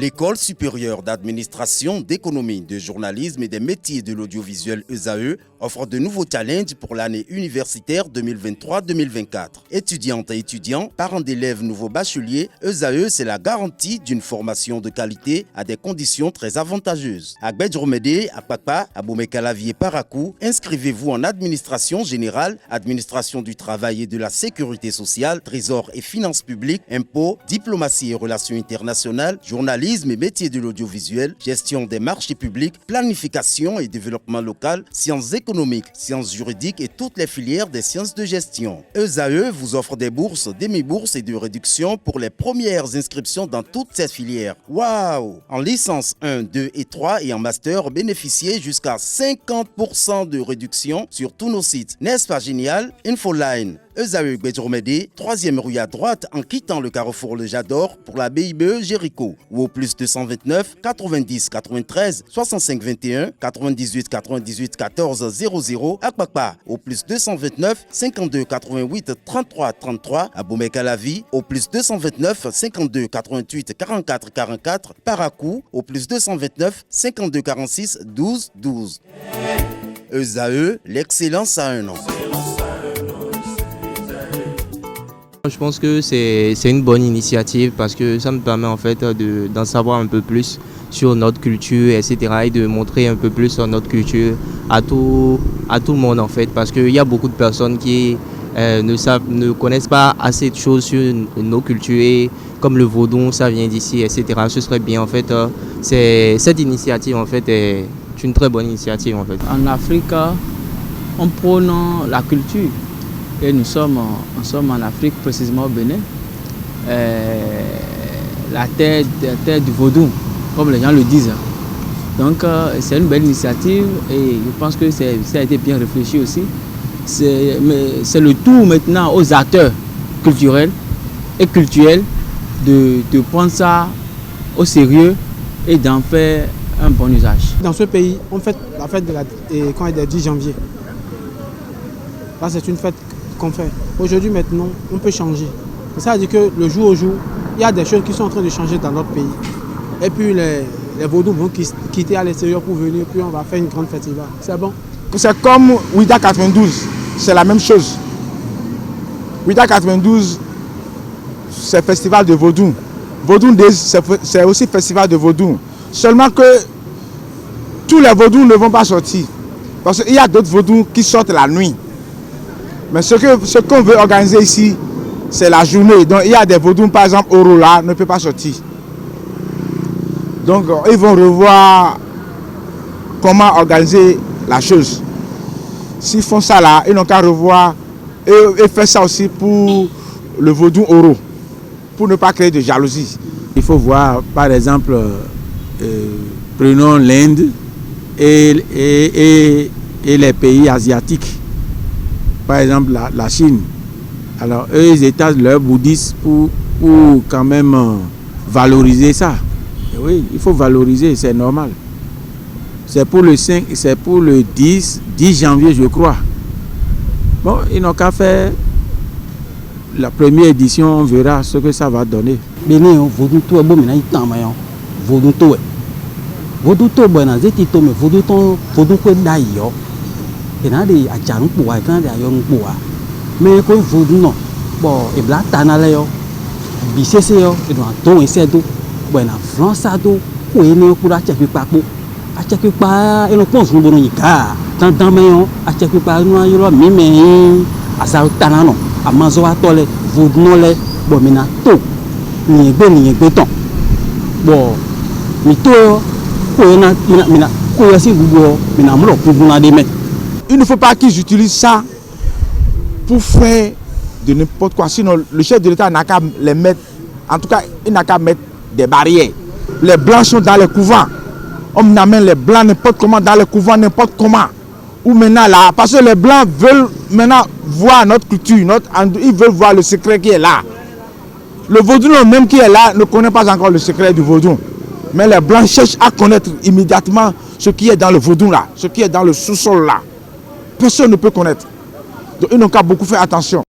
L'École supérieure d'administration, d'économie, de journalisme et des métiers de l'audiovisuel ESAE offre de nouveaux challenges pour l'année universitaire 2023-2024. Étudiantes et étudiants, parents d'élèves nouveaux bacheliers, ESAE, c'est la garantie d'une formation de qualité à des conditions très avantageuses. À Gbedjromede, à Papa, à Boumekalavi et Parakou, inscrivez-vous en administration générale, administration du travail et de la sécurité sociale, trésor et finances publiques, impôts, diplomatie et relations internationales, journalisme et métiers de l'audiovisuel, gestion des marchés publics, planification et développement local, sciences économiques, sciences juridiques et toutes les filières des sciences de gestion. ESAE vous offre des bourses, demi-bourses et de réductions pour les premières inscriptions dans toutes ces filières. Waouh! En licence 1, 2 et 3 et en master, bénéficiez jusqu'à 50% de réduction sur tous nos sites. N'est-ce pas génial? Infoline. ESAE Gbedjromede, 3e rue à droite en quittant le carrefour Le Jador pour la BIBE Jéricho ou au plus 229 90 93 65 21 98 98 14 00 à Kpakpa au plus 229 52 88 33 33 à Boumekalavi au plus 229 52 88 44 44 Parakou au plus 229 52 46 12 12. ESAE, l'excellence à un an. Je pense que c'est une bonne initiative parce que ça me permet en fait d'en savoir un peu plus sur notre culture, etc. et de montrer un peu plus notre culture à tout le monde en fait, parce qu'il y a beaucoup de personnes qui ne connaissent pas assez de choses sur nos cultures, et comme le vaudou, ça vient d'ici, etc. Ce serait bien en fait, cette initiative en fait est une très bonne initiative en fait. En Afrique, on prône la culture. Et nous sommes en Afrique, précisément au Bénin, la terre du vaudou, comme les gens le disent. Donc c'est une belle initiative et je pense que ça a été bien réfléchi aussi. C'est le tour maintenant aux acteurs culturels et cultuels de prendre ça au sérieux et d'en faire un bon usage. Dans ce pays, on fête la fête du 10 janvier. Là, c'est une fête qu'on fait. Aujourd'hui, maintenant, on peut changer. Ça veut dire que le jour au jour, il y a des choses qui sont en train de changer dans notre pays. Et puis les vaudous vont quitter à l'extérieur pour venir, puis on va faire une grande festival. C'est bon. C'est comme Ouida 92, c'est la même chose. Ouida 92, c'est festival de vaudou. Vaudou Days, c'est aussi festival de vaudou. Seulement que tous les vaudous ne vont pas sortir. Parce qu'il y a d'autres vaudous qui sortent la nuit. Mais ce qu'on veut organiser ici, c'est la journée. Donc il y a des vaudous, par exemple, Orola ne peut pas sortir. Donc ils vont revoir comment organiser la chose. S'ils font ça là, ils n'ont qu'à revoir et faire ça aussi pour le vaudou Oro, pour ne pas créer de jalousie. Il faut voir, par exemple, prenons l'Inde et les pays asiatiques. Par exemple, la Chine. Alors, eux, ils étagent leur bouddhisme pour quand même valoriser ça. Et oui, il faut valoriser, c'est normal. C'est pour le 10 janvier, je crois. Bon, ils n'ont qu'à faire la première édition, on verra ce que ça va donner. Bénin, vaudou tout est bon, mais il y a vaudou tout. Vaudou tout est bon, mais vaudou tout est d'ailleurs. Et là, il y a des gens qui ont mais quand vous dites non, bon, et là, tu as un BCC, et dans ton et c'est tout. Bon, en France, ça tout, ou il y a pour acheter pas pour acheter pas, et on pense que nous car tant d'amants acheter pas nous y a mais à ça tanano, à mazo à tole, vous non les, bon, mais na tout, ni béton. Bon, mais tout, quoi si vous, mais na molo pour vous la démettre. Il ne faut pas qu'ils utilisent ça pour faire de n'importe quoi. Sinon, le chef de l'État n'a qu'à les mettre, en tout cas, il n'a qu'à mettre des barrières. Les blancs sont dans les couvents. On amène les blancs n'importe comment dans les couvents, n'importe comment. Ou maintenant là, parce que les blancs veulent maintenant voir notre culture, ils veulent voir le secret qui est là. Le vaudou même qui est là ne connaît pas encore le secret du vaudou. Mais les blancs cherchent à connaître immédiatement ce qui est dans le vaudou là, ce qui est dans le sous-sol là. Personne ne peut connaître. Donc ils n'ont qu'à beaucoup faire attention.